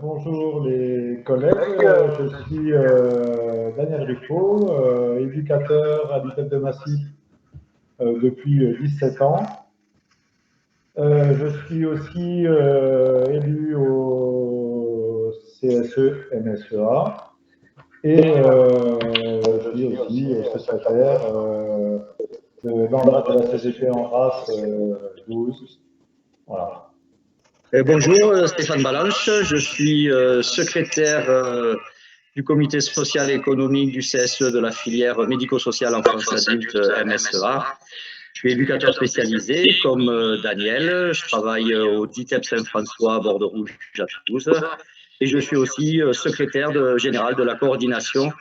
Bonjour les collègues, je suis Daniel Riffaut, éducateur à l'ITEP de Massy depuis 17 ans. Je suis aussi élu au CSE-MSEA et je suis aussi secrétaire de la CGT en race 12. Voilà. Bonjour, Stéphane Balanche, je suis secrétaire du comité social et économique du CSE de la filière médico-sociale enfance adulte MSEA. Je suis éducateur spécialisé comme Daniel, je travaille au DITEP Saint-François à Bordeaux-Rouge à Toulouse et je suis aussi secrétaire général de la coordination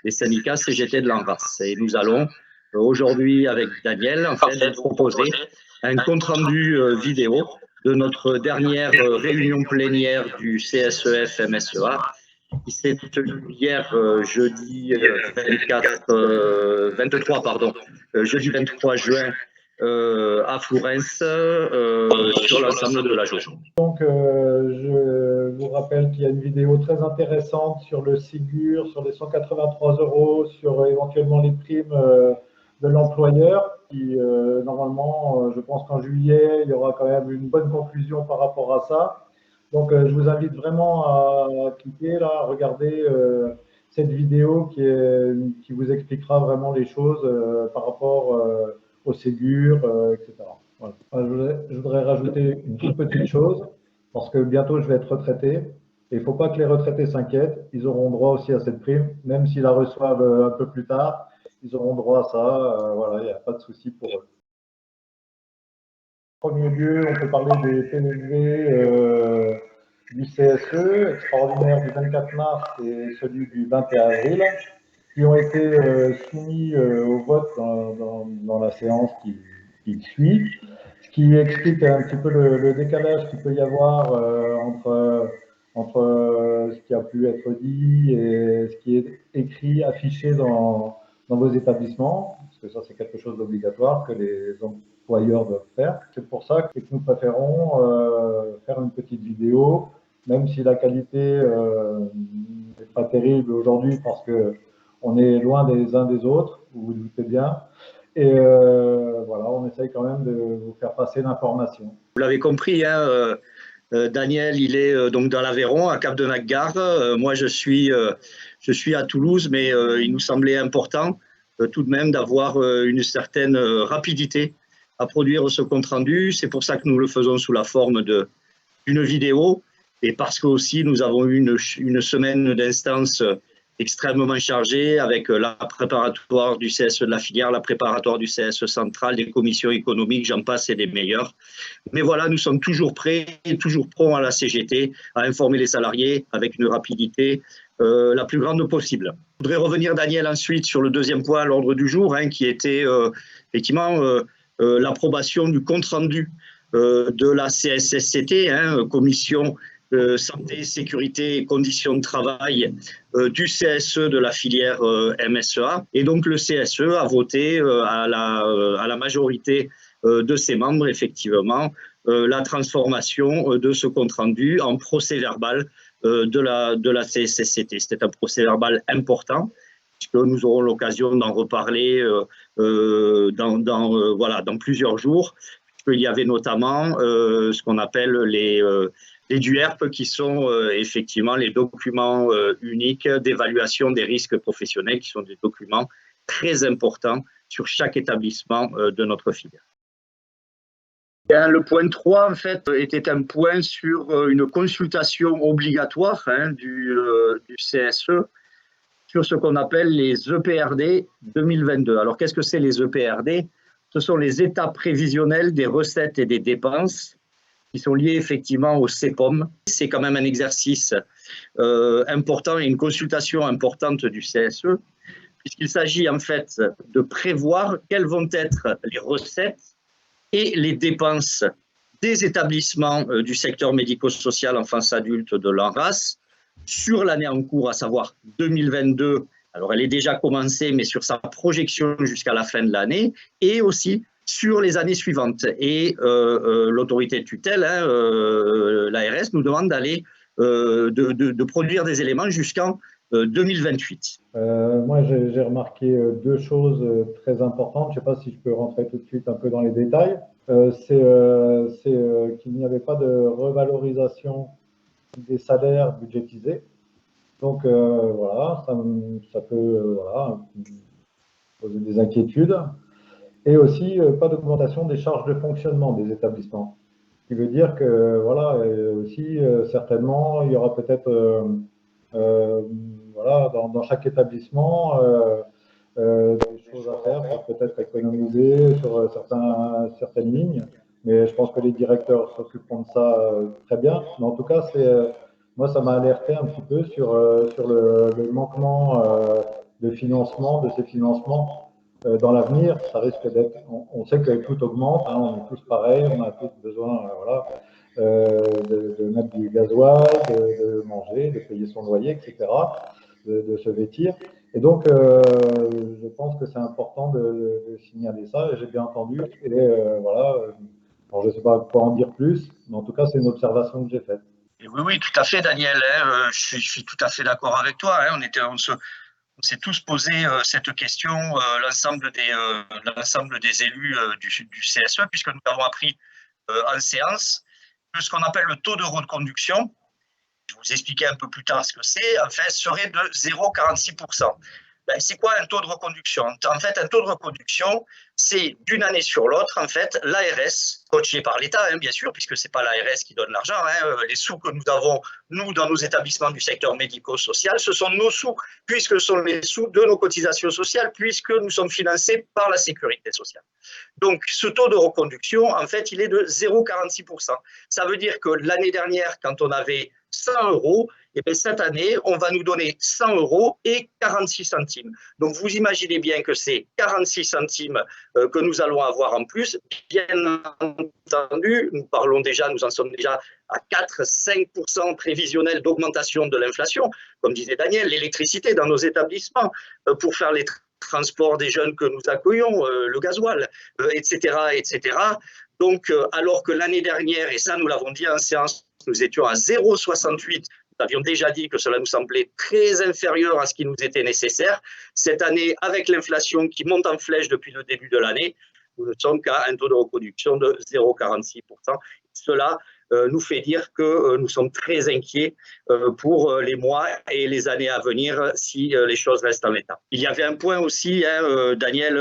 des syndicats CGT de l'ANRAS. Et nous allons aujourd'hui avec Daniel en fait vous proposer un compte-rendu vidéo de notre dernière réunion plénière du CSEF-MSEA qui s'est tenue hier jeudi 23 juin à Flourens sur l'ensemble de la journée. Donc, je vous rappelle qu'il y a une vidéo très intéressante sur le Ségur, sur les 183 €, sur éventuellement les primes de l'employeur. Normalement, je pense qu'en juillet, il y aura quand même une bonne conclusion par rapport à ça. Donc, je vous invite vraiment à cliquer là, à regarder cette vidéo qui vous expliquera vraiment les choses par rapport au Ségur, etc. Voilà. Je voudrais rajouter une toute petite chose, parce que bientôt je vais être retraité, et il ne faut pas que les retraités s'inquiètent, ils auront droit aussi à cette prime, même s'ils la reçoivent un peu plus tard, ils auront droit à ça, voilà, il n'y a pas de souci pour eux. En premier lieu, on peut parler des PLV du CSE, extraordinaire du 24 mars et celui du 21 avril, qui ont été soumis au vote dans la séance qui suit, ce qui explique un petit peu le décalage qu'il peut y avoir entre ce qui a pu être dit et ce qui est écrit, affiché dans vos établissements, parce que ça c'est quelque chose d'obligatoire que les employeurs doivent faire. C'est pour ça que nous préférons faire une petite vidéo, même si la qualité n'est pas terrible aujourd'hui parce que on est loin des uns des autres, vous vous doutez bien. Et voilà, on essaye quand même de vous faire passer l'information. Vous l'avez compris, hein, Daniel, il est donc dans l'Aveyron, à Cap-de-Nacgar. Moi, je suis à Toulouse, mais il nous semblait important tout de même d'avoir une certaine rapidité à produire ce compte-rendu. C'est pour ça que nous le faisons sous la forme d'une vidéo et parce que aussi nous avons eu une semaine d'instances extrêmement chargée avec la préparatoire du CSE de la filière, la préparatoire du CSE central, des commissions économiques, j'en passe et des meilleurs. Mais voilà, nous sommes toujours prêts, toujours prompts à la CGT, à informer les salariés avec une rapidité la plus grande possible. Je voudrais revenir, Daniel, ensuite sur le deuxième point à l'ordre du jour, hein, qui était effectivement l'approbation du compte-rendu de la CSSCT, hein, commission santé, sécurité et conditions de travail du CSE de la filière MSEA. Et donc le CSE a voté à la majorité de ses membres, effectivement, la transformation de ce compte-rendu en procès-verbal de la CSSCT. C'était un procès-verbal important, puisque nous aurons l'occasion d'en reparler dans plusieurs jours. Il y avait notamment ce qu'on appelle les DUERP, qui sont effectivement les documents uniques d'évaluation des risques professionnels, qui sont des documents très importants sur chaque établissement de notre filière. Le point 3, en fait, était un point sur une consultation obligatoire du CSE sur ce qu'on appelle les EPRD 2022. Alors, qu'est-ce que c'est les EPRD ? Ce sont les états prévisionnels des recettes et des dépenses qui sont liés effectivement au CEPOM. C'est quand même un exercice important et une consultation importante du CSE, puisqu'il s'agit en fait de prévoir quelles vont être les recettes et les dépenses des établissements du secteur médico-social enfance adulte de l'ANRAS sur l'année en cours, à savoir 2022. Alors, elle est déjà commencée, mais sur sa projection jusqu'à la fin de l'année, et aussi sur les années suivantes. Et l'autorité de tutelle, l'ARS, nous demande d'aller de produire des éléments jusqu'en 2028. Moi, j'ai remarqué deux choses très importantes. Je ne sais pas si je peux rentrer tout de suite un peu dans les détails. C'est qu'il n'y avait pas de revalorisation des salaires budgétisés. Donc voilà, ça peut voilà, poser des inquiétudes. Et aussi pas d'augmentation des charges de fonctionnement des établissements. Ce qui veut dire que voilà, aussi certainement il y aura peut-être voilà, dans chaque établissement des choses à faire pour peut-être économiser sur certaines lignes. Mais je pense que les directeurs s'occuperont de ça très bien. Mais en tout cas, moi, ça m'a alerté un petit peu sur le manquement de financement, de ces financements dans l'avenir. Ça risque d'être. On sait que tout augmente, hein, on est tous pareils, on a tous besoin, voilà, de mettre du gasoil, de manger, de payer son loyer, etc., de se vêtir. Et donc, je pense que c'est important de signaler ça, et j'ai bien entendu. Et voilà, alors je ne sais pas quoi en dire plus, mais en tout cas, c'est une observation que j'ai faite. Et oui, oui, tout à fait, Daniel. Hein, je suis tout à fait d'accord avec toi. Hein, on s'est tous posé cette question, l'ensemble des élus du CSE, puisque nous avons appris en séance que ce qu'on appelle le taux de reconduction, je vais vous expliquer un peu plus tard ce que c'est, en fait, serait de 0,46%. Ben, c'est quoi un taux de reconduction? En fait, un taux de reconduction, c'est d'une année sur l'autre, en fait, l'ARS, coaché par l'État, hein, bien sûr, puisque ce n'est pas l'ARS qui donne l'argent, hein, les sous que nous avons, nous, dans nos établissements du secteur médico-social, ce sont nos sous, puisque ce sont les sous de nos cotisations sociales, puisque nous sommes financés par la sécurité sociale. Donc, ce taux de reconduction, en fait, il est de 0,46%. Ça veut dire que l'année dernière, quand on avait 100 €, et bien cette année, on va nous donner 100 € et 46 centimes. Donc, vous imaginez bien que c'est 46 centimes que nous allons avoir en plus. Bien entendu, nous en sommes déjà à 4-5% prévisionnel d'augmentation de l'inflation. Comme disait Daniel, l'électricité dans nos établissements pour faire les transports des jeunes que nous accueillons, le gasoil, etc., etc. Donc, alors que l'année dernière, et ça nous l'avons dit en séance, nous étions à 0,68, nous avions déjà dit que cela nous semblait très inférieur à ce qui nous était nécessaire. Cette année, avec l'inflation qui monte en flèche depuis le début de l'année, nous ne sommes qu'à un taux de reconduction de 0,46%. Cela nous fait dire que nous sommes très inquiets pour les mois et les années à venir si les choses restent en l'état. Il y avait un point aussi, hein, Daniel,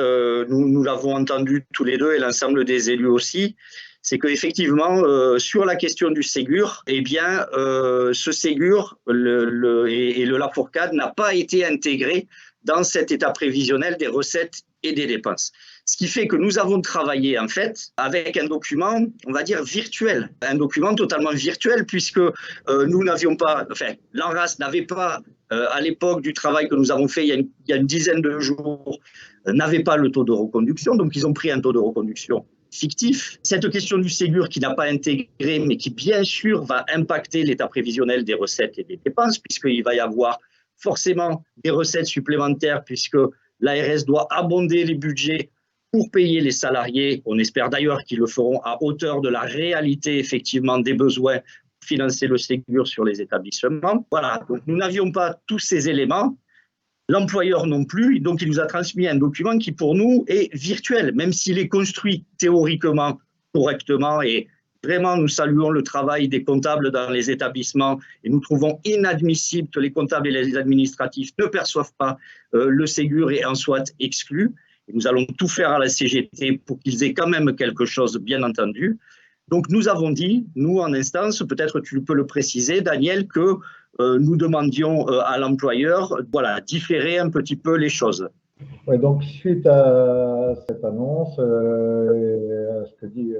nous l'avons entendu tous les deux et l'ensemble des élus aussi, c'est qu'effectivement, sur la question du Ségur, eh bien, ce Ségur et le Lafourcade n'a pas été intégré dans cet état prévisionnel des recettes et des dépenses. Ce qui fait que nous avons travaillé en fait avec un document, on va dire virtuel, un document totalement virtuel puisque nous n'avions pas, enfin l'ANRAS n'avait pas, à l'époque du travail que nous avons fait il y a une dizaine de jours, n'avait pas le taux de reconduction, donc ils ont pris un taux de reconduction fictif. Cette question du Ségur qui n'a pas intégré, mais qui bien sûr va impacter l'état prévisionnel des recettes et des dépenses, puisqu'il va y avoir forcément des recettes supplémentaires, puisque l'ARS doit abonder les budgets pour payer les salariés. On espère d'ailleurs qu'ils le feront à hauteur de la réalité effectivement des besoins pour financer le Ségur sur les établissements. Voilà, donc nous n'avions pas tous ces éléments. L'employeur non plus, donc il nous a transmis un document qui pour nous est virtuel, même s'il est construit théoriquement correctement et vraiment nous saluons le travail des comptables dans les établissements et nous trouvons inadmissible que les comptables et les administratifs ne perçoivent pas le Ségur et en soient exclus. Et nous allons tout faire à la CGT pour qu'ils aient quand même quelque chose, bien entendu. Donc nous avons dit, nous en instance, peut-être tu peux le préciser Daniel, que nous demandions à l'employeur voilà, différer un petit peu les choses. Oui, donc suite à cette annonce et à ce que dit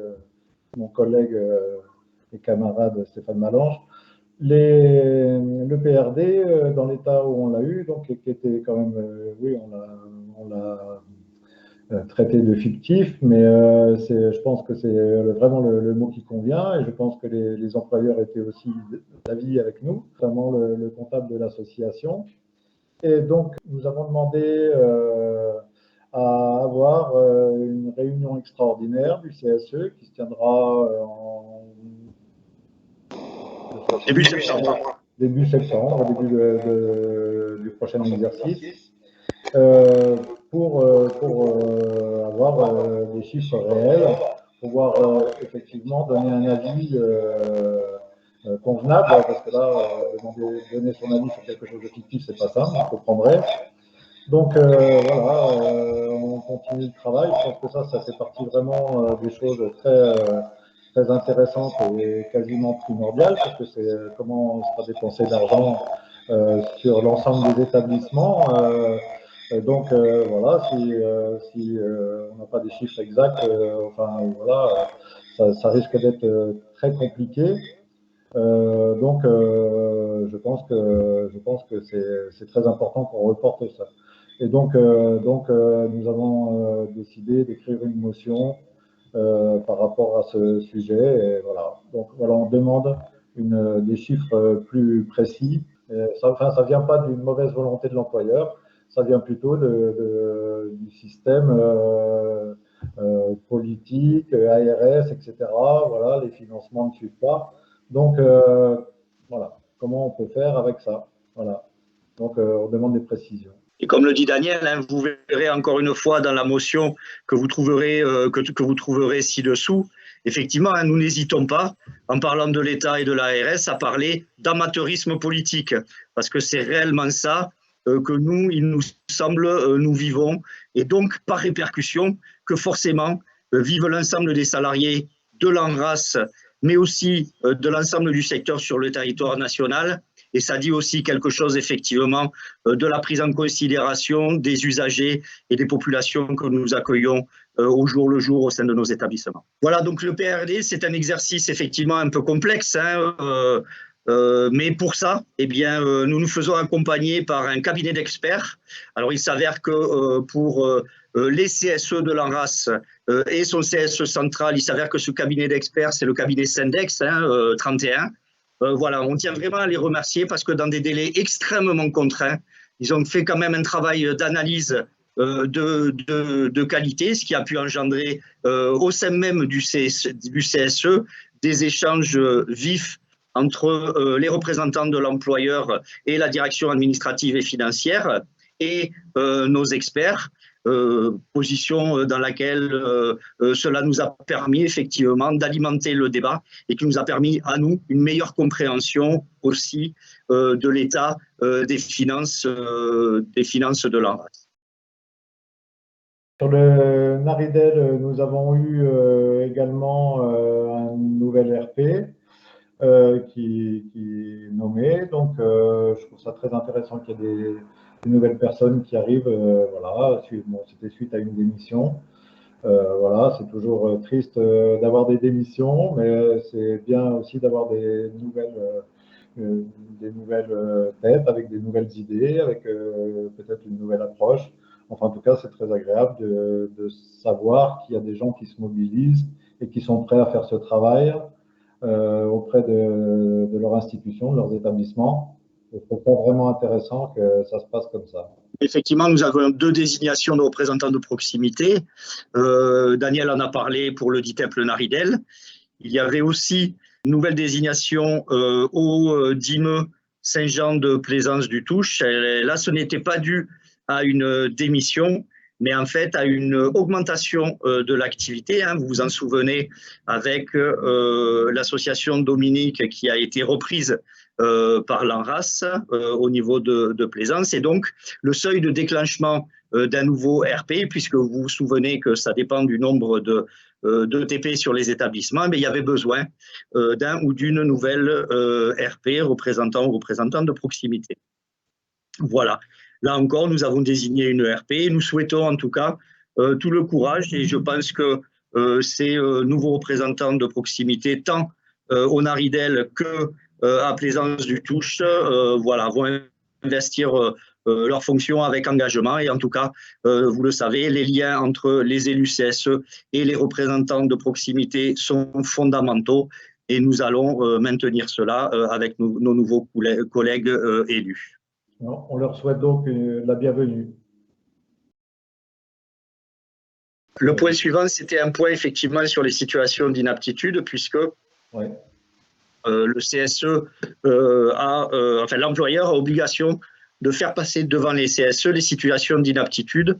mon collègue et camarade Stéphane Malange, le PRD, dans l'état où on l'a eu, donc qui était quand même, oui, on l'a traité de fictif, mais je pense que c'est vraiment le mot qui convient, et je pense que les employeurs étaient aussi d'avis avec nous, notamment le comptable de l'association. Et donc, nous avons demandé à avoir une réunion extraordinaire du CSE qui se tiendra Début septembre. Début septembre, au début du prochain exercice, pour avoir des chiffres réels, pouvoir effectivement donner un avis convenable, parce que là, donner son avis sur quelque chose de fictif, c'est pas ça, on comprendrait. Donc voilà, on continue le travail. Je pense que ça fait partie vraiment des choses très intéressantes et quasiment primordiales, parce que c'est comment sera dépensé l'argent sur l'ensemble des établissements. Donc voilà, si on n'a pas des chiffres exacts, enfin voilà, ça risque d'être très compliqué. Donc je pense que c'est très important qu'on reporte ça. Et donc nous avons décidé d'écrire une motion par rapport à ce sujet. Et voilà. Donc voilà, on demande des chiffres plus précis. Ça vient pas d'une mauvaise volonté de l'employeur, ça vient plutôt du système politique, ARS, etc. Voilà, les financements ne suivent pas. Donc voilà, comment on peut faire avec ça. Voilà. Donc on demande des précisions. Et comme le dit Daniel, hein, vous verrez encore une fois dans la motion que vous trouverez, ci-dessous. Effectivement, hein, nous n'hésitons pas, en parlant de l'État et de l'ARS, à parler d'amateurisme politique, parce que c'est réellement ça que nous, il nous semble, nous vivons, et donc par répercussion, que forcément vivent l'ensemble des salariés de l'ANRAS, mais aussi de l'ensemble du secteur sur le territoire national. Et ça dit aussi quelque chose, effectivement, de la prise en considération des usagers et des populations que nous accueillons au jour le jour au sein de nos établissements. Voilà, donc le PRD, c'est un exercice effectivement un peu complexe, hein, mais pour ça, eh bien, nous nous faisons accompagner par un cabinet d'experts. Alors, il s'avère que pour les CSE de l'ANRAS et son CSE central, il s'avère que ce cabinet d'experts, c'est le cabinet Syndex, hein, 31. Voilà, on tient vraiment à les remercier parce que dans des délais extrêmement contraints, ils ont fait quand même un travail d'analyse de qualité, ce qui a pu engendrer au sein même du CSE des échanges vifs entre les représentants de l'employeur et la direction administrative et financière et nos experts. Position dans laquelle cela nous a permis effectivement d'alimenter le débat et qui nous a permis à nous une meilleure compréhension aussi de l'état des finances de l'ANRAS. Sur le Naridel, nous avons eu également un nouvel RP qui est nommé. Donc, je trouve ça très intéressant qu'il y ait des nouvelles personnes qui arrivent. Voilà, bon, c'était suite à une démission. Voilà, c'est toujours triste d'avoir des démissions, mais c'est bien aussi d'avoir des nouvelles têtes avec des nouvelles idées, avec peut-être une nouvelle approche. Enfin, en tout cas, c'est très agréable de savoir qu'il y a des gens qui se mobilisent et qui sont prêts à faire ce travail auprès de leur institution, de leurs établissements. C'est vraiment intéressant que ça se passe comme ça. Effectivement, nous avons 2 désignations de représentants de proximité. Daniel en a parlé pour le DITEP Le Naridel. Il y avait aussi une nouvelle désignation au DIME Saint-Jean de Plaisance du Touche. Là, ce n'était pas dû à une démission, mais en fait à une augmentation de l'activité. Hein. Vous vous en souvenez avec l'association Dominique qui a été reprise par l'ANRAS au niveau de Plaisance. Et donc, le seuil de déclenchement d'un nouveau RP, puisque vous vous souvenez que ça dépend du nombre de TP sur les établissements, mais il y avait besoin d'un ou d'une nouvelle RP représentant ou représentante de proximité. Voilà. Là encore, nous avons désigné une RP et nous souhaitons en tout cas tout le courage et je pense que ces nouveaux représentants de proximité, tant au Naridel que à Plaisance du Touche, voilà, vont investir leurs fonctions avec engagement et en tout cas, vous le savez, les liens entre les élus CSE et les représentants de proximité sont fondamentaux et nous allons maintenir cela avec nos nouveaux collègues élus. On leur souhaite donc la bienvenue. Le point suivant, c'était un point effectivement sur les situations d'inaptitude, puisque ouais. le CSE l'employeur a obligation de faire passer devant les CSE les situations d'inaptitude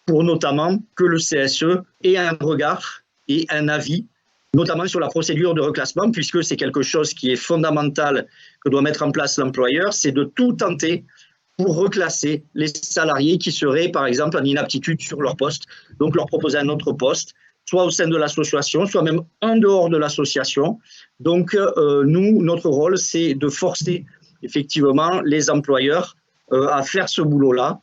pour notamment que le CSE ait un regard et un avis, notamment sur la procédure de reclassement, puisque c'est quelque chose qui est fondamental que doit mettre en place l'employeur, c'est de tout tenter pour reclasser les salariés qui seraient, par exemple, en inaptitude sur leur poste, donc leur proposer un autre poste, soit au sein de l'association, soit même en dehors de l'association. Donc, nous, notre rôle, c'est de forcer effectivement les employeurs à faire ce boulot-là.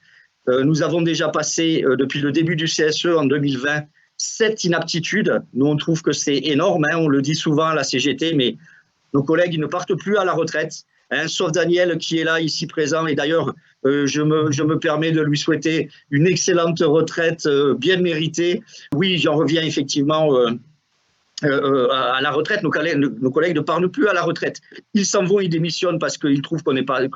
Nous avons déjà passé, depuis le début du CSE en 2020, 7 inaptitudes. Nous, on trouve que c'est énorme, hein, on le dit souvent à la CGT, mais nos collègues ils ne partent plus à la retraite, hein, sauf Daniel qui est là, ici présent. Et d'ailleurs, je me permets de lui souhaiter une excellente retraite bien méritée. Oui, j'en reviens effectivement à la retraite. Nos collègues ne partent plus à la retraite. Ils s'en vont, ils démissionnent parce qu'ils trouvent qu'on n'est pas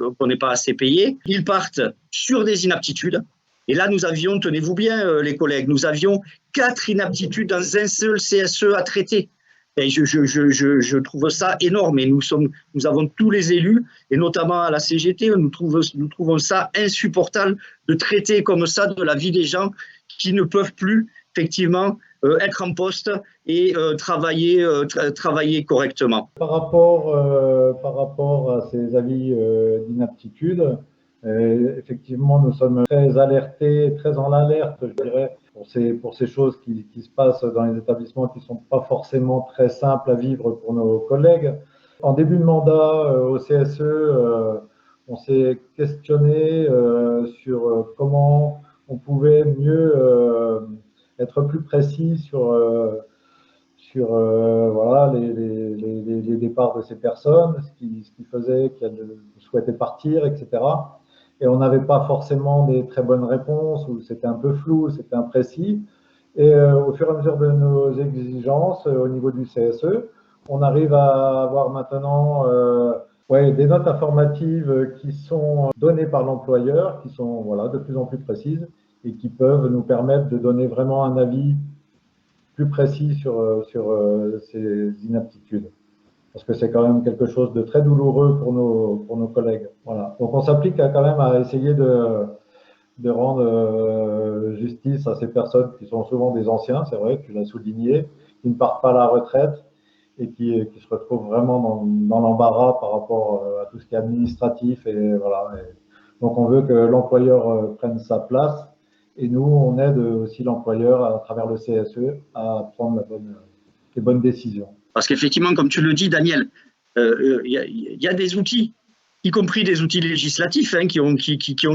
assez payé. Ils partent sur des inaptitudes. Et là, nous avions, tenez-vous bien les collègues, nous avions 4 inaptitudes dans un seul CSE à traiter. Et je trouve ça énorme. Et nous avons tous les élus, et notamment à la CGT, nous trouvons ça insupportable de traiter comme ça de la vie des gens qui ne peuvent plus, effectivement, être en poste et travailler correctement. Par rapport à ces avis d'inaptitude, effectivement, nous sommes très alertés, très en alerte, je dirais, pour ces choses qui se passent dans les établissements qui ne sont pas forcément très simples à vivre pour nos collègues. En début de mandat au CSE, on s'est questionné sur comment on pouvait mieux être plus précis sur voilà, les départs de ces personnes, ce qui faisait qu'elles souhaitaient partir, etc. Et on n'avait pas forcément des très bonnes réponses, ou c'était un peu flou, c'était imprécis. Et au fur et à mesure de nos exigences au niveau du CSE, on arrive à avoir maintenant des notes informatives qui sont données par l'employeur, qui sont de plus en plus précises et qui peuvent nous permettre de donner vraiment un avis plus précis sur ces inaptitudes. Parce que c'est quand même quelque chose de très douloureux pour nos collègues. Voilà. Donc on s'applique quand même à essayer de rendre justice à ces personnes qui sont souvent des anciens, c'est vrai, tu l'as souligné, qui ne partent pas à la retraite et qui se retrouvent vraiment dans l'embarras par rapport à tout ce qui est administratif. Et voilà. Donc on veut que l'employeur prenne sa place. Et nous, on aide aussi l'employeur à travers le CSE à prendre les bonnes décisions. Parce qu'effectivement, comme tu le dis, Daniel, il y a des outils, y compris des outils législatifs, hein, qui ont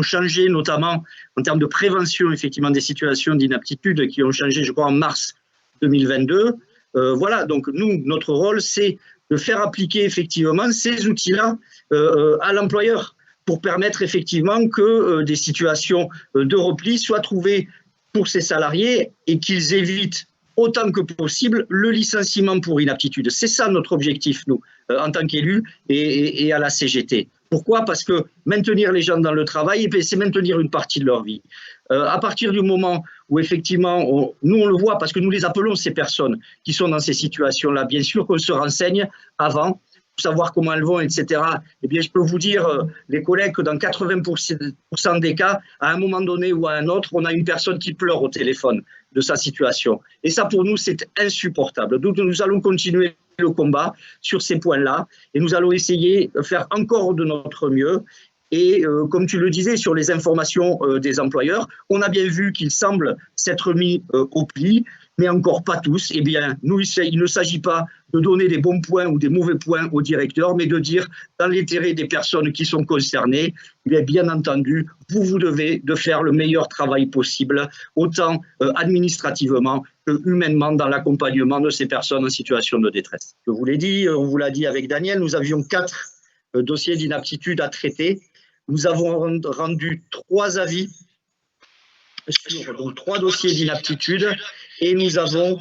changé, notamment en termes de prévention effectivement des situations d'inaptitude, qui ont changé, je crois, en mars 2022. Voilà, donc nous, notre rôle, c'est de faire appliquer effectivement ces outils-là à l'employeur, pour permettre effectivement que des situations de repli soient trouvées pour ces salariés et qu'ils évitent autant que possible le licenciement pour inaptitude. C'est ça notre objectif, nous, en tant qu'élus et à la CGT. Pourquoi ? Parce que maintenir les gens dans le travail, c'est maintenir une partie de leur vie. À partir du moment où effectivement, nous on le voit, parce que nous les appelons ces personnes qui sont dans ces situations-là, bien sûr qu'on se renseigne avant, pour savoir comment elles vont, etc. Eh bien, je peux vous dire, les collègues, que dans 80% des cas, à un moment donné ou à un autre, on a une personne qui pleure au téléphone de sa situation. Et ça, pour nous, c'est insupportable. Donc, nous allons continuer le combat sur ces points-là et nous allons essayer de faire encore de notre mieux. Et comme tu le disais, sur les informations des employeurs, on a bien vu qu'ils semblent s'être mis au pli, mais encore pas tous. Eh bien, nous, il ne s'agit pas de donner des bons points ou des mauvais points au directeur, mais de dire, dans l'intérêt des personnes qui sont concernées, bien entendu, vous devez de faire le meilleur travail possible, autant administrativement que humainement, dans l'accompagnement de ces personnes en situation de détresse. Je vous l'ai dit, on vous l'a dit avec Daniel, nous avions 4 dossiers d'inaptitude à traiter. Nous avons rendu 3 avis sur donc 3 dossiers d'inaptitude et nous avons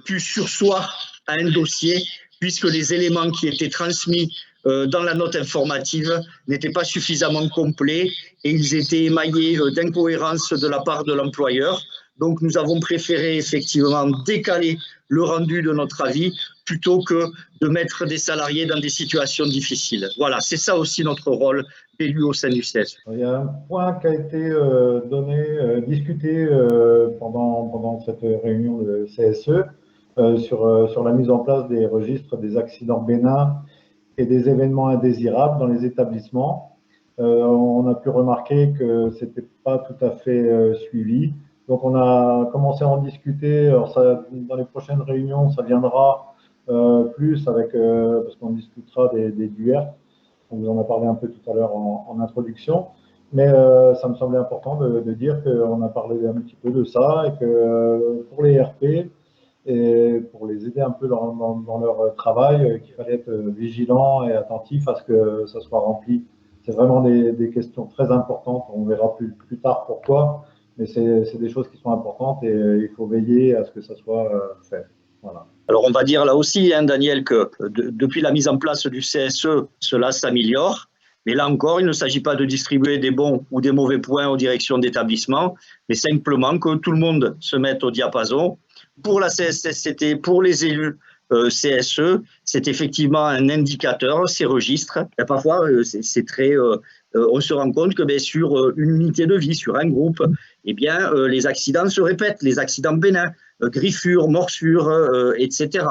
pu surseoir à un dossier puisque les éléments qui étaient transmis dans la note informative n'étaient pas suffisamment complets et ils étaient émaillés d'incohérences de la part de l'employeur. Donc nous avons préféré effectivement décaler le rendu de notre avis plutôt que de mettre des salariés dans des situations difficiles. Voilà, c'est ça aussi notre rôle d'élu au sein du CSE. Il y a un point qui a été discuté pendant cette réunion de CSE sur la mise en place des registres des accidents bénins et des événements indésirables dans les établissements. On a pu remarquer que ce n'était pas tout à fait suivi. Donc on a commencé à en discuter. Alors dans les prochaines réunions, ça viendra plus parce qu'on discutera des DUERP. On vous en a parlé un peu tout à l'heure en introduction. Mais ça me semblait important de dire qu'on a parlé un petit peu de ça et que pour les RP, et pour les aider un peu dans leur travail, qu'il fallait être vigilant et attentif à ce que ça soit rempli. C'est vraiment des questions très importantes. On verra plus tard pourquoi, mais c'est des choses qui sont importantes et il faut veiller à ce que ça soit fait. Voilà. Alors on va dire là aussi, Daniel, que depuis la mise en place du CSE, cela s'améliore. Mais là encore, il ne s'agit pas de distribuer des bons ou des mauvais points aux directions d'établissement, mais simplement que tout le monde se mette au diapason. Pour la CSSCT, pour les élus CSE, c'est effectivement un indicateur, ces registres. Et parfois, c'est très. On se rend compte que sur une unité de vie, sur un groupe, eh bien, les accidents se répètent, les accidents bénins, griffures, morsures, etc.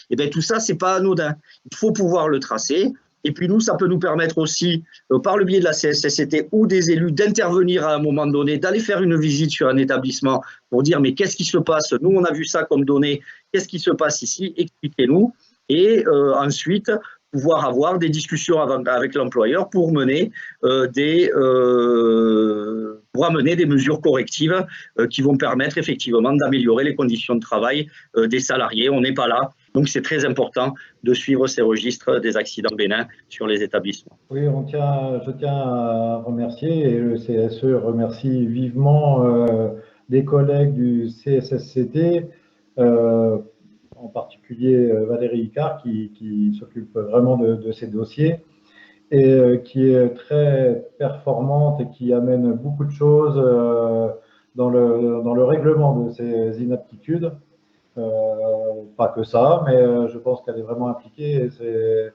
Eh bien, tout ça, c'est pas anodin. Il faut pouvoir le tracer. Et puis nous, ça peut nous permettre aussi, par le biais de la CSSCT ou des élus, d'intervenir à un moment donné, d'aller faire une visite sur un établissement pour dire mais qu'est-ce qui se passe? Nous, on a vu ça comme données, qu'est-ce qui se passe ici? Expliquez-nous. Et ensuite, pouvoir avoir des discussions avec l'employeur pour amener des mesures correctives qui vont permettre effectivement d'améliorer les conditions de travail des salariés. On n'est pas là. Donc, c'est très important de suivre ces registres des accidents bénins sur les établissements. Oui, je tiens à remercier, et le CSE remercie vivement les collègues du CSSCT, en particulier Valérie Icard, qui s'occupe vraiment de ces dossiers et qui est très performante et qui amène beaucoup de choses dans le règlement de ces inaptitudes. Pas que ça, mais je pense qu'elle est vraiment impliquée et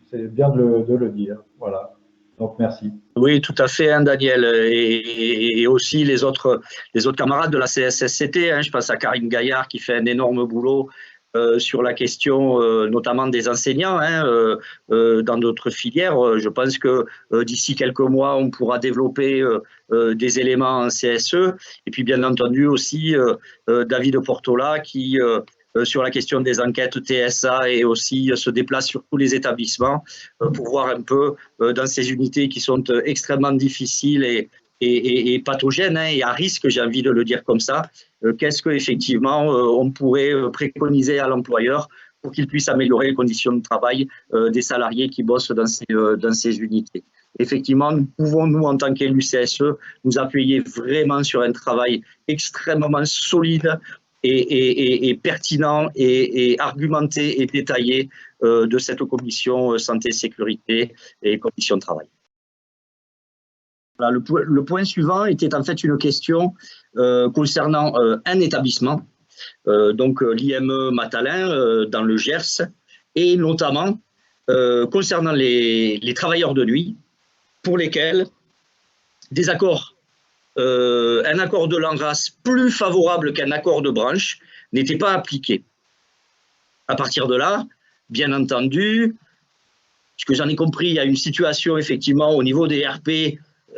c'est bien de le dire. Voilà. Donc, merci. Oui, tout à fait, Daniel. Et aussi les autres camarades de la CSSCT. Je pense à Karine Gaillard qui fait un énorme boulot sur la question notamment des enseignants dans d'autres filières. Je pense que d'ici quelques mois, on pourra développer des éléments en CSE. Et puis, bien entendu, aussi David Portola qui, sur la question des enquêtes TSA et aussi se déplace sur tous les établissements pour voir un peu dans ces unités qui sont extrêmement difficiles et pathogènes et à risque, j'ai envie de le dire comme ça, qu'est-ce qu'effectivement on pourrait préconiser à l'employeur pour qu'il puisse améliorer les conditions de travail des salariés qui bossent dans ces unités. Effectivement, nous pouvons, nous, en tant qu'élus CSE, nous appuyer vraiment sur un travail extrêmement solide et pertinent et argumenté et détaillé de cette commission santé, sécurité et conditions de travail. Voilà, le point suivant était en fait une question concernant un établissement, donc l'IME Matalin dans le Gers, et notamment concernant les travailleurs de nuit pour lesquels un accord de l'ANRAS plus favorable qu'un accord de branche n'était pas appliqué. À partir de là, bien entendu, ce que j'en ai compris, il y a une situation effectivement au niveau des RP,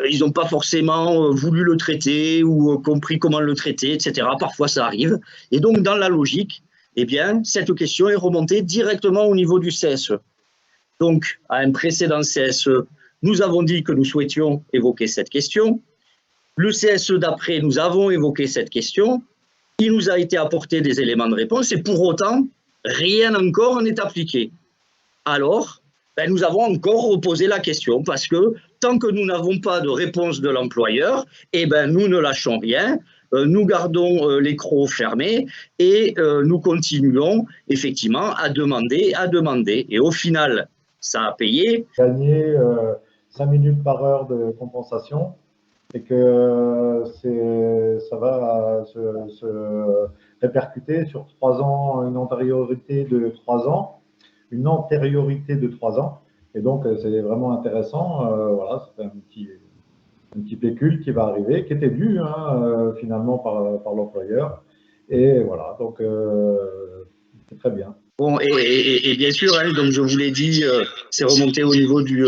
ils n'ont pas forcément voulu le traiter ou compris comment le traiter, etc. Parfois, ça arrive. Et donc, dans la logique, eh bien, cette question est remontée directement au niveau du CSE. Donc, à un précédent CSE, nous avons dit que nous souhaitions évoquer cette question. Le CSE d'après, nous avons évoqué cette question. Il nous a été apporté des éléments de réponse et pour autant, rien encore n'est appliqué. Alors, nous avons encore reposé la question parce que tant que nous n'avons pas de réponse de l'employeur, nous ne lâchons rien, nous gardons les crocs fermés et nous continuons effectivement à demander. Et au final, ça a payé. Gagner 5 minutes par heure de compensation et que ça va se répercuté sur 3 ans, une antériorité de 3 ans, et donc c'est vraiment intéressant. Voilà, c'est un petit pécule qui va arriver, qui était dû finalement par l'employeur, et voilà, donc c'est très bien. Bon, et bien sûr, hein, donc je vous l'ai dit, c'est remonté au niveau du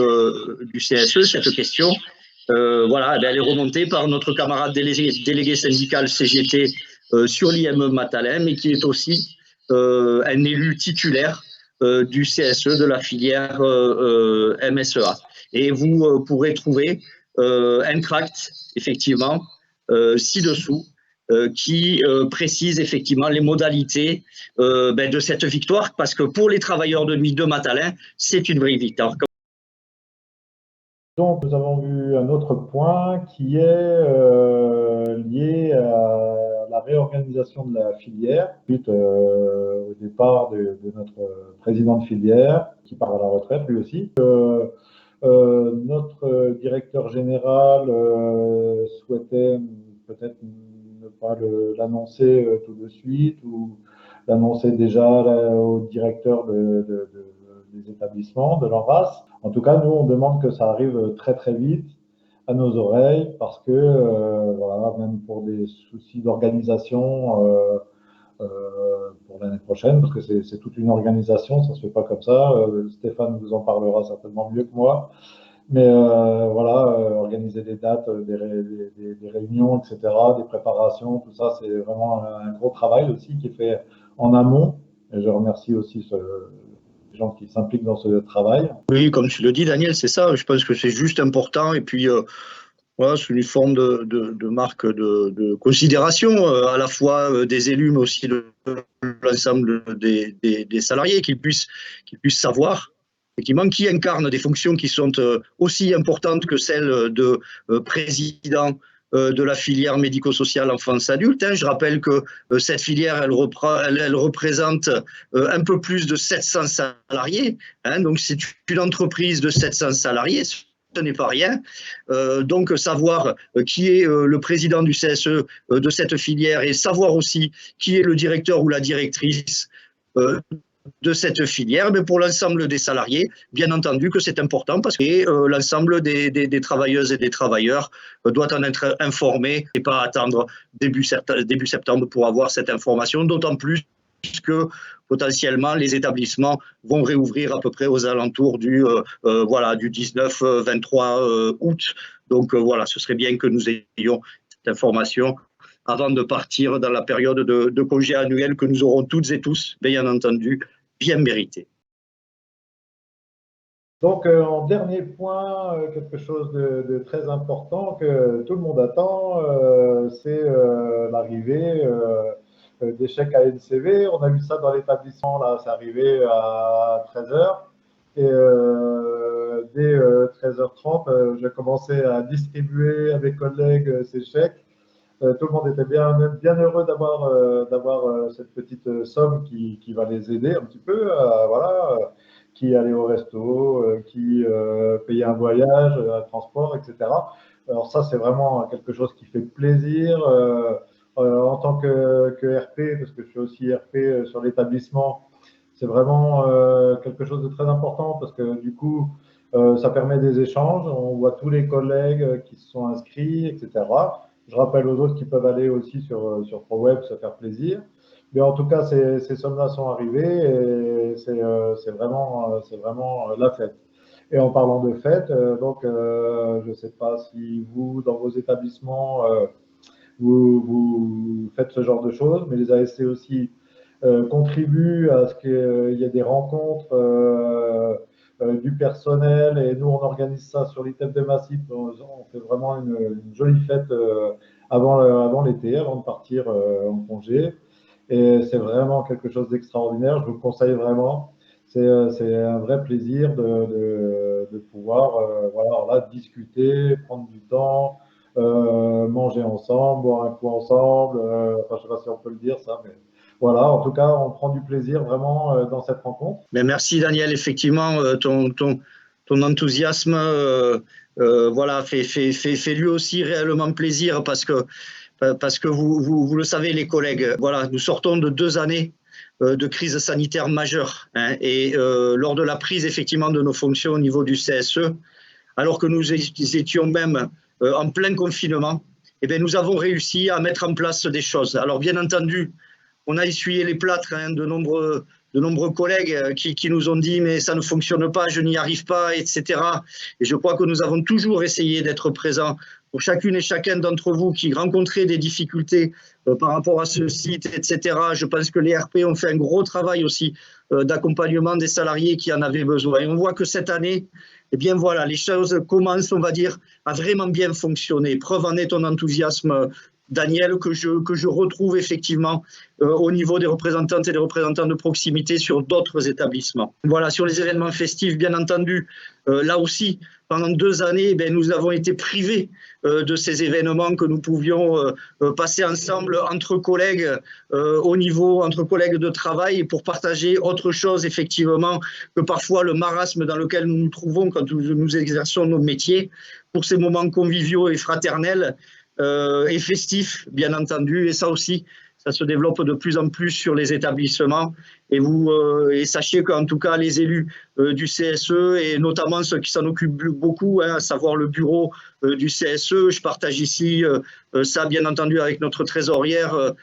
CSE, cette question. Voilà, elle est remontée par notre camarade délégué syndical CGT sur l'IME Matalem, et qui est aussi un élu titulaire du CSE de la filière MSEA. Et vous pourrez trouver un tract, effectivement, ci-dessous, qui précise effectivement les modalités de cette victoire, parce que pour les travailleurs de nuit de Matalin, c'est une vraie victoire. Donc, nous avons vu un autre point qui est lié à la réorganisation de la filière, suite au départ de notre président de filière, qui part à la retraite lui aussi. Notre directeur général souhaitait peut-être ne pas l'annoncer tout de suite, ou l'annoncer déjà au directeur des établissements, de l'ANRAS. En tout cas, nous, on demande que ça arrive très très vite à nos oreilles, parce que voilà, même pour des soucis d'organisation pour l'année prochaine, parce que c'est toute une organisation, ça se fait pas comme ça. Stéphane vous en parlera certainement mieux que moi. Mais voilà, organiser des dates, des réunions, etc., des préparations, tout ça, c'est vraiment un gros travail aussi qui est fait en amont. Et je remercie aussi les gens qui s'impliquent dans ce travail. Oui, comme tu le dis, Daniel, c'est ça. Je pense que c'est juste important. Et puis, voilà, c'est une forme de marque de considération, à la fois des élus, mais aussi de l'ensemble des salariés, qu'ils puissent savoir effectivement qui incarne des fonctions qui sont aussi importantes que celles de président de la filière médico-sociale enfance-adulte. Je rappelle que cette filière, elle représente un peu plus de 700 salariés. Donc, c'est une entreprise de 700 salariés. Ce n'est pas rien. Donc, savoir qui est le président du CSE de cette filière, et savoir aussi qui est le directeur ou la directrice de cette filière, mais pour l'ensemble des salariés, bien entendu que c'est important, parce que l'ensemble des travailleuses et des travailleurs doit en être informé et pas attendre début septembre pour avoir cette information, d'autant plus que potentiellement les établissements vont réouvrir à peu près aux alentours du 19-23 août. Donc voilà, ce serait bien que nous ayons cette information avant de partir dans la période de congé annuel que nous aurons toutes et tous, bien entendu, bien mérité. Donc, en dernier point, quelque chose de très important que tout le monde attend, c'est l'arrivée des chèques ANCV. On a vu ça dans l'établissement, là, c'est arrivé à 13h. Et dès 13h30, j'ai commencé à distribuer à mes collègues ces chèques. Tout le monde était bien heureux d'avoir cette petite somme qui va les aider un petit peu, voilà, qui allait au resto, qui payait un voyage, un transport, etc. Alors ça, c'est vraiment quelque chose qui fait plaisir. En tant que RP, parce que je suis aussi RP sur l'établissement, c'est vraiment quelque chose de très important, parce que du coup, ça permet des échanges. On voit tous les collègues qui se sont inscrits, etc. Je rappelle aux autres qui peuvent aller aussi sur ProWeb se faire plaisir. Mais en tout cas, ces sommes-là sont arrivées, et c'est vraiment la fête. Et en parlant de fête, donc je ne sais pas si vous, dans vos établissements, vous faites ce genre de choses, mais les ASC aussi contribuent à ce qu'il y ait des rencontres du personnel, et nous on organise ça sur l'ITEP de Massif. On fait vraiment une jolie fête avant l'été, avant de partir en congé, et c'est vraiment quelque chose d'extraordinaire. Je vous le conseille vraiment. C'est un vrai plaisir de pouvoir voilà, là, discuter, prendre du temps, manger ensemble, boire un coup ensemble. Enfin, je ne sais pas si on peut le dire ça, mais voilà, en tout cas, on prend du plaisir vraiment dans cette rencontre. Mais merci Daniel, effectivement, ton enthousiasme voilà, fait lui aussi réellement plaisir, parce que parce que vous le savez, les collègues, voilà, nous sortons de 2 années de crise sanitaire majeure, hein, et lors de la prise effectivement de nos fonctions au niveau du CSE, alors que nous étions même en plein confinement, eh bien, nous avons réussi à mettre en place des choses. Alors bien entendu, on a essuyé les plâtres, hein, de nombreux collègues qui nous ont dit mais ça ne fonctionne pas, je n'y arrive pas, etc. Et je crois que nous avons toujours essayé d'être présents pour chacune et chacun d'entre vous qui rencontraient des difficultés par rapport à ce site, etc. Je pense que les RP ont fait un gros travail aussi d'accompagnement des salariés qui en avaient besoin. Et on voit que cette année, eh bien voilà, les choses commencent, on va dire, à vraiment bien fonctionner. Preuve en est ton enthousiasme, Daniel, que je retrouve effectivement au niveau des représentantes et des représentants de proximité sur d'autres établissements. Voilà, sur les événements festifs, bien entendu, là aussi, pendant 2 années, nous avons été privés de ces événements que nous pouvions passer ensemble entre collègues entre collègues de travail pour partager autre chose, effectivement, que parfois le marasme dans lequel nous nous trouvons quand nous exerçons nos métiers, pour ces moments conviviaux et fraternels et festifs, bien entendu, et ça aussi, ça se développe de plus en plus sur les établissements. Et sachez qu'en tout cas, les élus du CSE, et notamment ceux qui s'en occupent beaucoup, hein, à savoir le bureau du CSE, je partage ici ça, bien entendu, avec notre trésorière,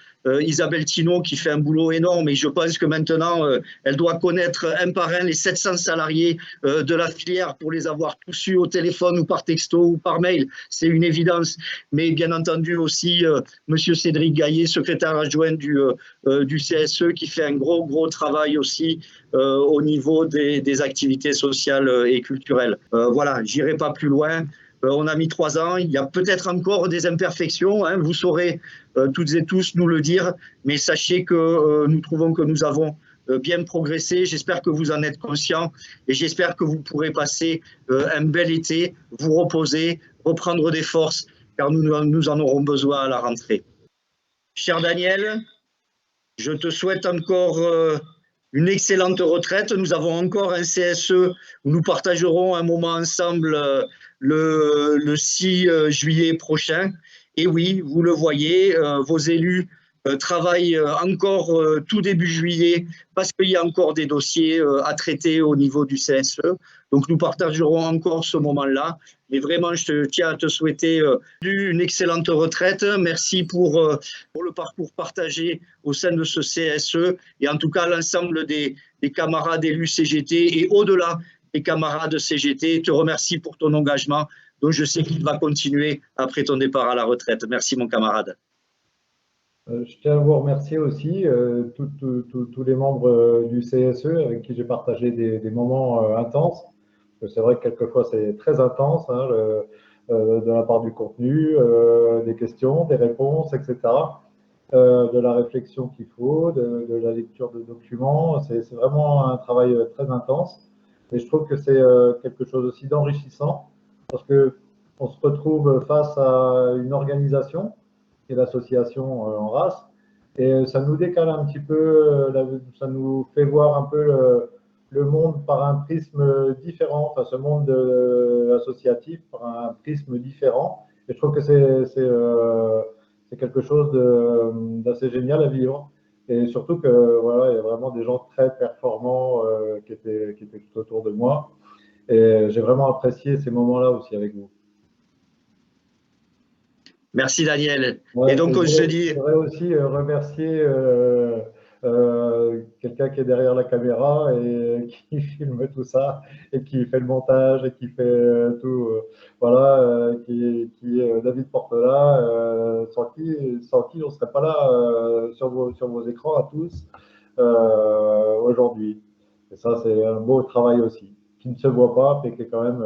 Isabelle Thinault, qui fait un boulot énorme. Et je pense que maintenant, elle doit connaître un par un les 700 salariés de la filière pour les avoir tous eus au téléphone ou par texto ou par mail. C'est une évidence. Mais bien entendu aussi, monsieur Cédric Gaillet, secrétaire adjoint du CSE, qui fait un gros travail aussi au niveau des activités sociales et culturelles. Voilà, j'irai pas plus loin. On a mis 3 ans, il y a peut-être encore des imperfections, hein, vous saurez toutes et tous nous le dire, mais sachez que nous trouvons que nous avons bien progressé. J'espère que vous en êtes conscients et j'espère que vous pourrez passer un bel été, vous reposer, reprendre des forces, car nous en aurons besoin à la rentrée. Cher Daniel, je te souhaite encore une excellente retraite. Nous avons encore un CSE où nous partagerons un moment ensemble le 6 juillet prochain. Et oui, vous le voyez, vos élus travaillent encore tout début juillet parce qu'il y a encore des dossiers à traiter au niveau du CSE. Donc nous partagerons encore ce moment-là. Mais vraiment, je tiens à te souhaiter une excellente retraite. Merci pour le parcours partagé au sein de ce CSE et en tout cas l'ensemble des camarades élus CGT et au-delà des camarades CGT. Te remercie pour ton engagement, dont je sais qu'il va continuer après ton départ à la retraite. Merci mon camarade. Je tiens à vous remercier aussi, tous les membres du CSE avec qui j'ai partagé des moments intenses. C'est vrai que quelquefois c'est très intense, hein, de la part du contenu, des questions, des réponses, etc. De la réflexion qu'il faut, de la lecture de documents. C'est vraiment un travail très intense. Et je trouve que c'est quelque chose aussi d'enrichissant parce qu'on se retrouve face à une organisation qui est l'association en race, et ça nous décale un petit peu, ça nous fait voir un peu le monde par un prisme différent, enfin ce monde associatif par un prisme différent. Et je trouve que c'est quelque chose d'assez génial à vivre. Et surtout que voilà, il y a vraiment des gens très performants qui étaient tout autour de moi. Et j'ai vraiment apprécié ces moments-là aussi avec vous. Merci Daniel. Ouais, et donc je dis. Je voudrais aussi remercier quelqu'un qui est derrière la caméra et qui filme tout ça et qui fait le montage et qui fait tout. Voilà, qui est David Portela, sans qui on ne serait pas là sur vos écrans à tous aujourd'hui. Et ça, c'est un beau travail aussi, qui ne se voit pas, mais qui est quand même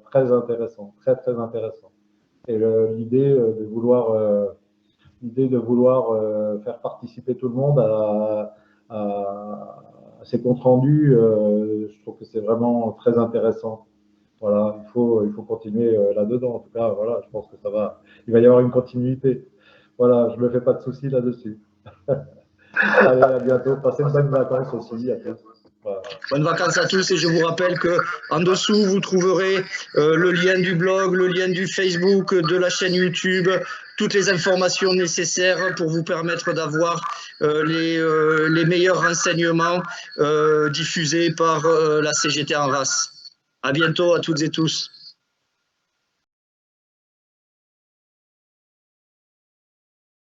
très intéressant, très intéressant. Et l'idée de vouloir faire participer tout le monde à ces comptes rendus, je trouve que c'est vraiment très intéressant. Voilà, il faut continuer là-dedans. En tout cas, voilà, je pense que il va y avoir une continuité. Voilà, je me fais pas de soucis là-dessus. Allez, à bientôt. Passez de bonnes vacances aussi à tous. Voilà. Bonnes vacances à tous et je vous rappelle que en dessous vous trouverez le lien du blog, le lien du Facebook, de la chaîne YouTube, toutes les informations nécessaires pour vous permettre d'avoir les meilleurs renseignements diffusés par la CGT en race. À bientôt à toutes et tous.